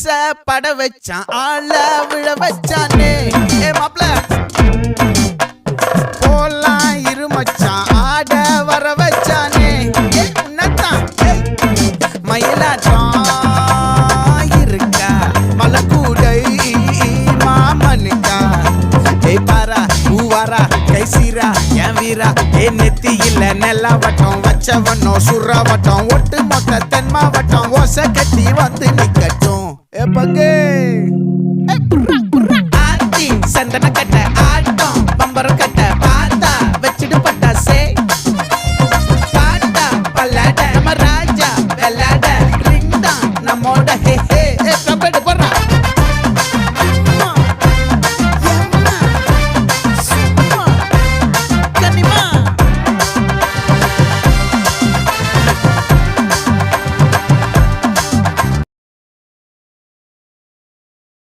பட வச்சான் ஆள விழ வச்சானே ஏ மாப்ள போலாம் இருமச்சான் ஆட வர வச்சானே ஏ உன்னதான் மயிலாட்டம் இருக்கா மலக்கூடை மாமனுக்கா ஏ பாரா பூவாரா கைசீரா என் வீரா ஏ நெத்தி இல்ல நெல்லாவட்டம் வச்சவனோ சுறாவட்டம் ஒட்டு மொத்த தென் மாவட்டம் ஓசை கட்டி வந்து நிக்கட்டும் ஏ பங்கே